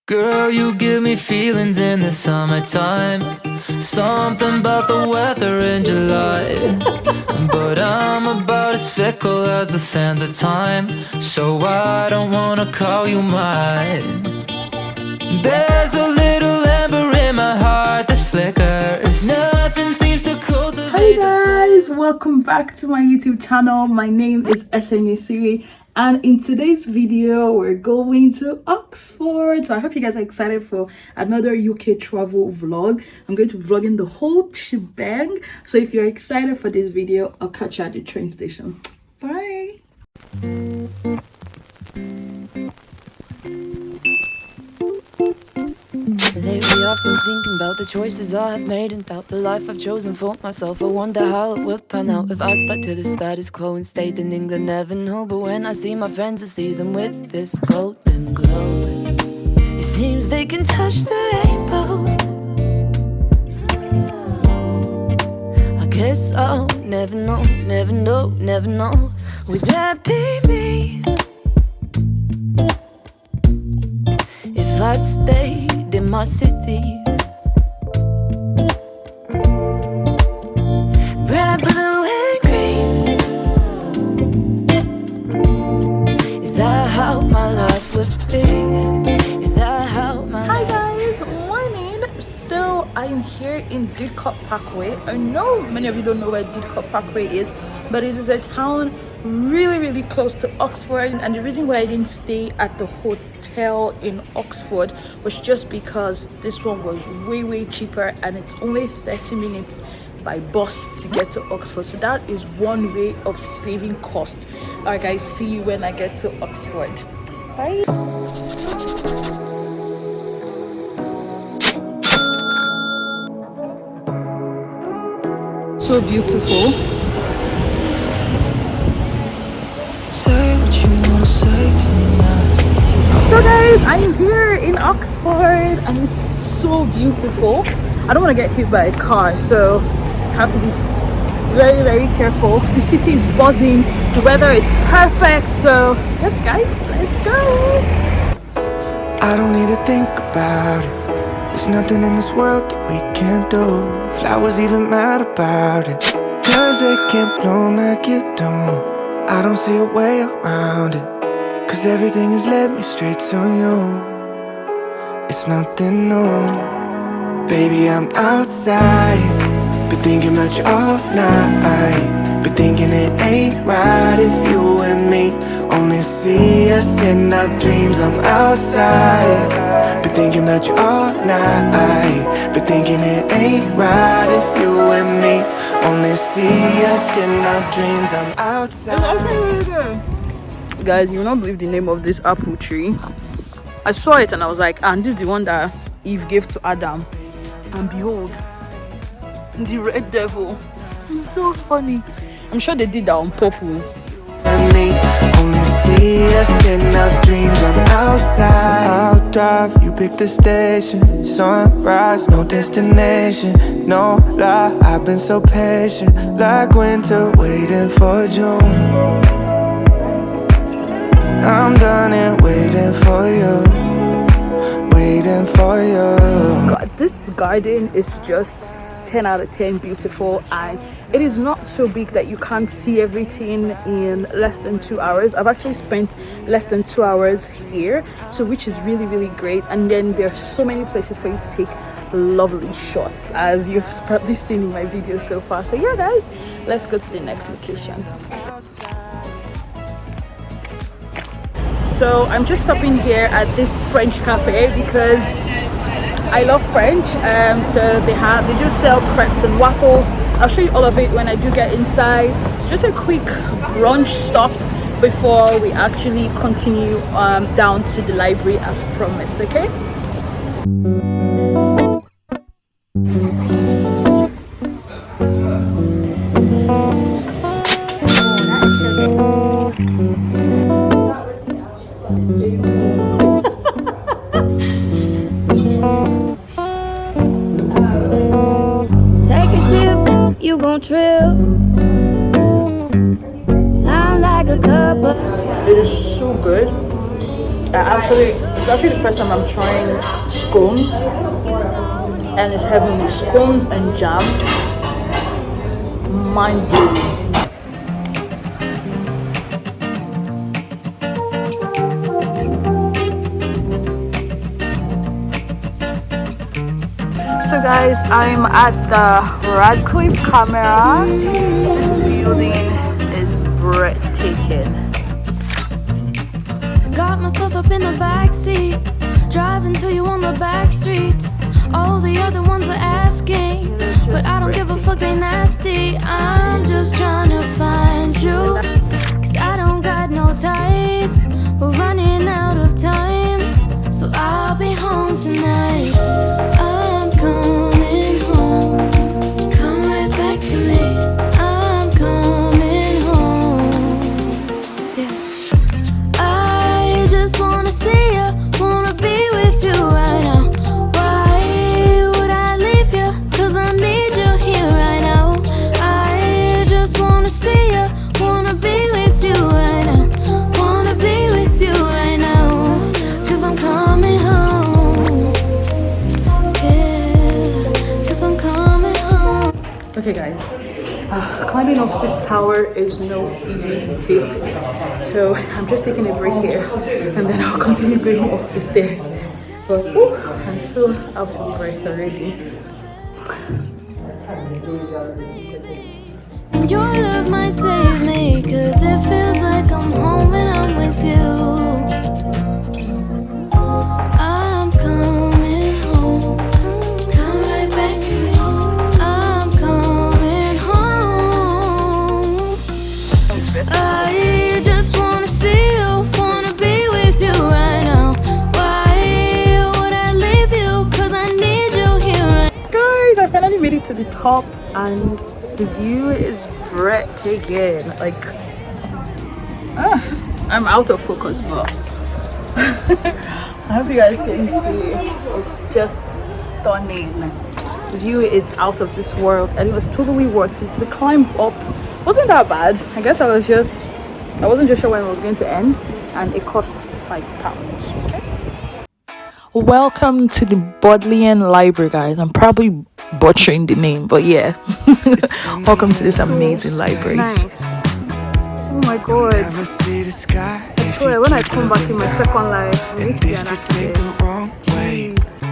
Girl, you give me feelings in the summertime. Something about the weather in July. But I'm about as fickle as the sands of time, so I don't wanna call you mine. There's a little ember in my heart that flickers. Nothing seems to cultivate. Hey guys, welcome back to my YouTube channel. My name is SMUC, and in today's video we're going to Oxford. So I hope you guys are excited for another UK travel vlog. I'm going to be vlogging the whole shebang, so if you're excited for this video, I'll catch you at the train station. Bye. Lately I've been thinking about the choices I have made and doubt the life I've chosen for myself. I wonder how it would pan out if I stuck to the status quo and stayed in England. Never know, but when I see my friends, I see them with this golden glow. It seems they can touch the rainbow. I guess I'll never know, never know, never know. Would that be me if I'd stayed in my city? Red, blue and green. Is that how my life would be? Is that how my Hi guys, morning. So I'm here in Didcot Parkway. I know many of you don't know where Didcot Parkway is, but it is a town really close to Oxford, and the reason why I didn't stay at the hotel in Oxford was just because this one was way cheaper, and it's only 30 minutes by bus to get to Oxford. So that is one way of saving costs. All right guys, see you when I get to Oxford. Bye. So beautiful. say what you wanna say to me now. So guys, I'm here in Oxford and it's so beautiful. I don't want to get hit by a car, so I have to be very careful. The city is buzzing, the weather is perfect, so yes guys, let's go. I don't need to think about it. There's nothing in this world that we can't do. Flowers even mad about it, cause they can't bloom like you don't. I don't see a way around it, cause everything has led me straight to you. It's nothing new. Baby, I'm outside, been thinking about you all night. Been thinking it ain't right if you and me only see us in our dreams. I'm outside, been thinking about you all night. Been thinking it ain't right if you and me only see us in our dreams. I'm outside. Guys, you will not believe the name of this apple tree. I saw it and I was like, and this is the one that Eve gave to Adam. And behold, the red devil. It's so funny. I'm sure they did that on purpose. And me only see us in our dreams. I'm outside. I'll drive, you pick the station. Sunrise, no destination. No lie, I've been so patient, like winter waiting for June. I'm done and waiting for you, waiting for you. God, this garden is just 10 out of 10 beautiful, and it is not so big that you can't see everything in less than 2 hours. I've actually spent less than 2 hours here, so which is really great. And then there are so many places for you to take lovely shots, as you've probably seen in my video so far. So yeah guys, let's go to the next location. So I'm just stopping here at this French cafe because I love French. So they do sell crepes and waffles. I'll show you all of it when I do get inside. Just a quick brunch stop before we actually continue down to the library as promised. Okay. Take a sip, you gon' trip. I'm like a cup of. It is so good. I actually It's actually the first time I'm trying scones, and it's heavenly. Scones and jam, mind blowing. So guys, I'm at the Radcliffe Camera. This building is breathtaking. Got myself up in the backseat, driving to you on the back streets. All the other ones are asking, but I don't give a fuck, they nasty. I'm just trying to find you, cause I don't got no ties. We're running out of time, so I'll be home tonight. I'm coming home, come right back to me. I'm coming home, yeah. I just wanna see you, wanna be with you right now. Why would I leave you? Cause I need you here right now. I just wanna see you, wanna be with you right now. Wanna be with you right now. Cause I'm coming home, yeah. Cause I'm coming home. Okay guys, climbing up this tower is no easy feat, so I'm just taking a break here and then I'll continue going up the stairs. But I'm so out of breath already. And your love might save me, cause it feels like I'm home when I'm with you. I'm coming home, come right back to me. I'm coming home. I just wanna see you, wanna be with you right now. Why would I leave you? Cause I need you here right now. Guys, I finally made it to the top and the view is breathtaking. Like, I'm out of focus, but I hope you guys can see. It's just stunning. The view is out of this world and it was totally worth it. The climb up wasn't that bad. I guess I wasn't just sure when it was going to end, and it cost £5. Okay. Welcome to the Bodleian Library, guys. I'm probably butchering the name, but yeah. Welcome to this amazing library. Nice. Oh my god. I swear, when I come back in my second life, I need to be an activist. Jeez.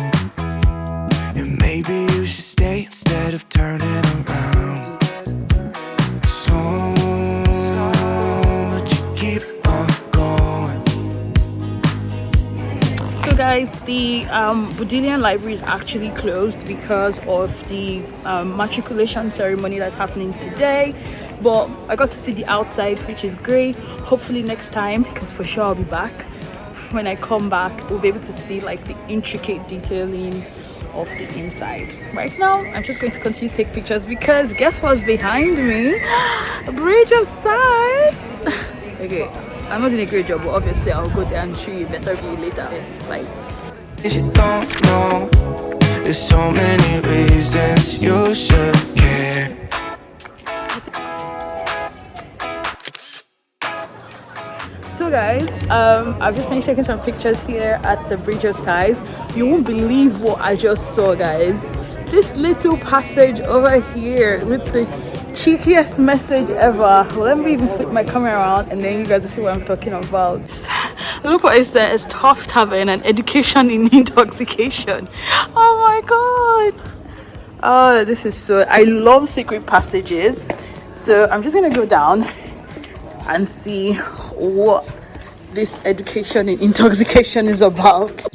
And maybe you should stay instead of turning around. So would you keep on going? So guys, the Bodleian Library is actually closed because of the matriculation ceremony that's happening today, but I got to see the outside, which is great. Hopefully next time, because for sure I'll be back. When I come back, we'll be able to see like the intricate detailing of the inside. Right now I'm just going to continue to take pictures because guess what's behind me? A bridge of sighs. Okay, I'm not doing a great job, but obviously I'll go there and show you a better view later. Bye. You don't know, there's so many reasons you should care. So guys, I've just finished taking some pictures here at the Bridge of Sighs. You won't believe what I just saw, guys. This little passage over here with the cheekiest message ever. Let me even flip my camera around and then you guys will see what I'm talking about. Look what it says, Tough Tavern and Education in Intoxication. Oh my god. Oh, this is so, I love secret passages. So I'm just gonna go down and see what this education in intoxication is about.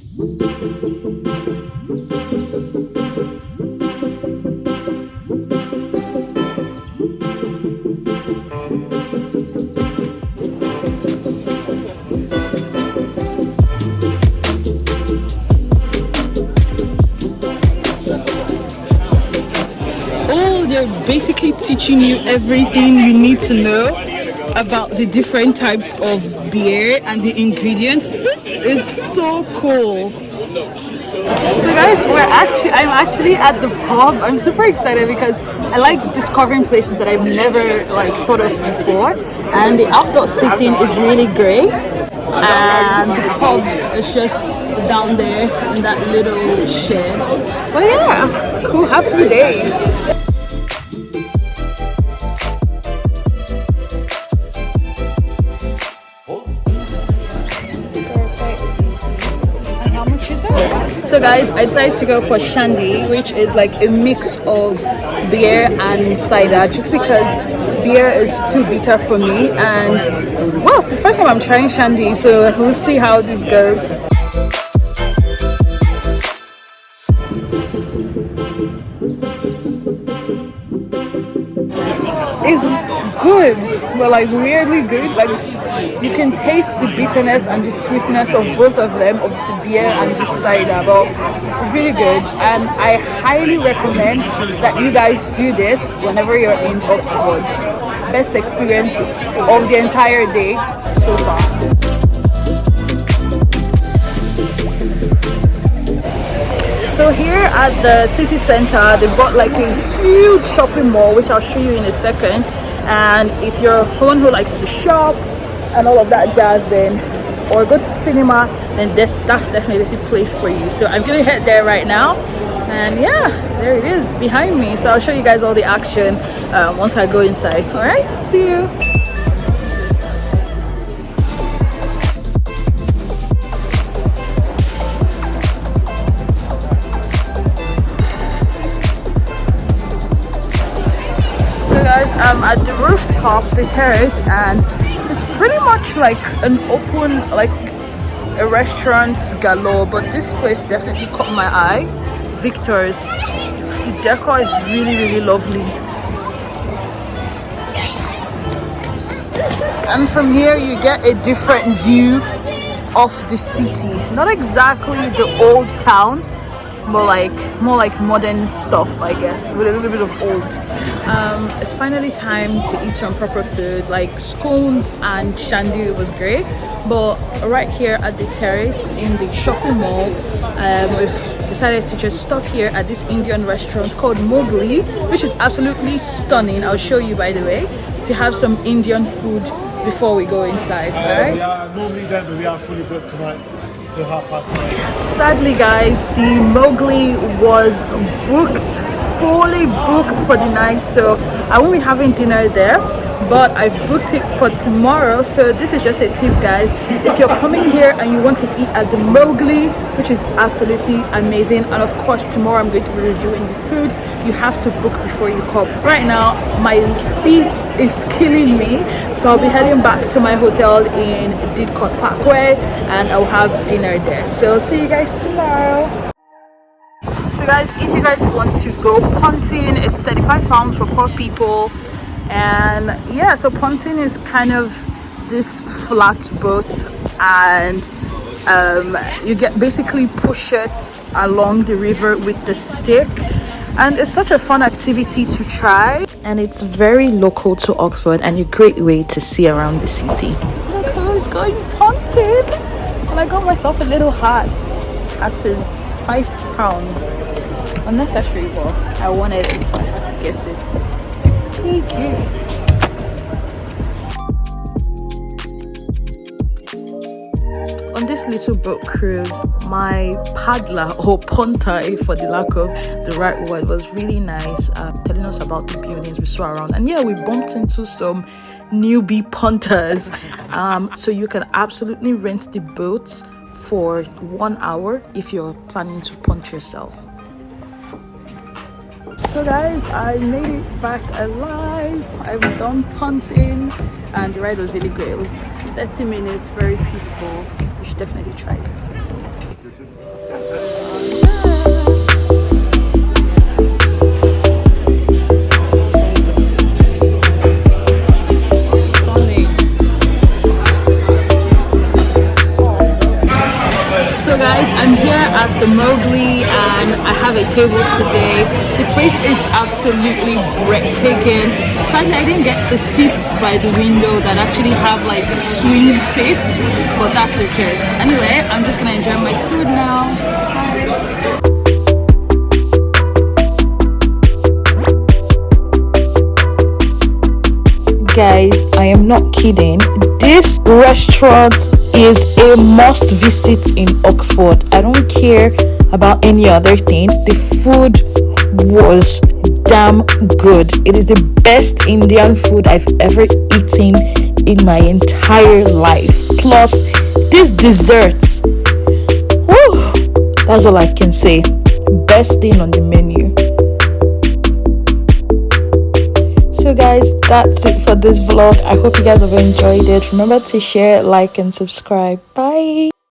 Oh, they're basically teaching you everything you need to know about the different types of beer and the ingredients. This is so cool. So guys, I'm actually at the pub. I'm super excited because I like discovering places that I've never thought of before, and the outdoor seating is really great. and the pub is just down there in that little shed. But yeah, cool, happy day. So guys, I decided to go for shandy, which is like a mix of beer and cider, just because beer is too bitter for me, and well, it's the first time I'm trying shandy, so we'll see how this goes. It's good, but like weirdly good. Like you can taste the bitterness and the sweetness of both of them, of the beer and the cider, but it's really good. And I highly recommend that you guys do this whenever you're in Oxford. Best experience of the entire day so far. So here at the city center, they bought like a huge shopping mall, which I'll show you in a second. And if you're someone who likes to shop and all of that jazz, then or go to the cinema, then that's definitely the place for you. So I'm gonna head there right now, and yeah, there it is behind me. So I'll show you guys all the action once I go inside. All right, see you. I'm at the rooftop, the terrace, and it's pretty much like an open, like a restaurant galore, but this place definitely caught my eye. Victor's. The decor is really lovely, and from here you get a different view of the city. Not exactly the old town, but like more like modern stuff, I guess, with a little bit of old. It's finally time to eat some proper food, like scones and shandy. Was great, but right here at the terrace in the shopping mall, we've decided to just stop here at this Indian restaurant called Mowgli, which is absolutely stunning. I'll show you, by the way, to have some Indian food before we go inside. Right? We are normally don't, but we are fully booked tonight. Sadly guys, the Mowgli was booked, fully booked for the night, so I won't be having dinner there, but I've booked it for tomorrow. So this is just a tip, guys. If you're coming here and you want to eat at the Mowgli, which is absolutely amazing, and of course tomorrow I'm going to be reviewing the food, you have to book before you come. Right now my feet is killing me, so I'll be heading back to my hotel in Didcot Parkway and I'll have dinner there. So see you guys tomorrow. So guys, if you guys want to go punting, it's £35 for 4 people. And yeah, so punting is kind of this flat boat, and you get basically push it along the river with the stick, and it's such a fun activity to try, and it's very local to Oxford and a great way to see around the city. Look who's going punting, and I got myself a little hat. Hat is £5, unnecessary, but I wanted it, so I had to get it. Cute. On this little boat cruise, my paddler or punter, for the lack of the right word, was really nice, telling us about the buildings we saw around. And yeah, we bumped into some newbie punters, so you can absolutely rent the boats for 1 hour if you're planning to punt yourself. So guys, I made it back alive. I'm done punting and the ride was really great. It was 30 minutes, very peaceful. You should definitely try it. So guys, I'm here at the Mowgli and I have a table today. The place is absolutely breathtaking. Sadly, I didn't get the seats by the window that actually have like swing seats, but that's okay. Anyway, I'm just gonna enjoy my food now. Guys, I am I'm not kidding. This restaurant is a must visit in Oxford. I don't care about any other thing. The food was damn good. It is the best Indian food I've ever eaten in my entire life. Plus, these desserts. Whew, that's all I can say. Best thing on the menu. So guys, that's it for this vlog. I hope you guys have enjoyed it. Remember to share, like, and subscribe. Bye.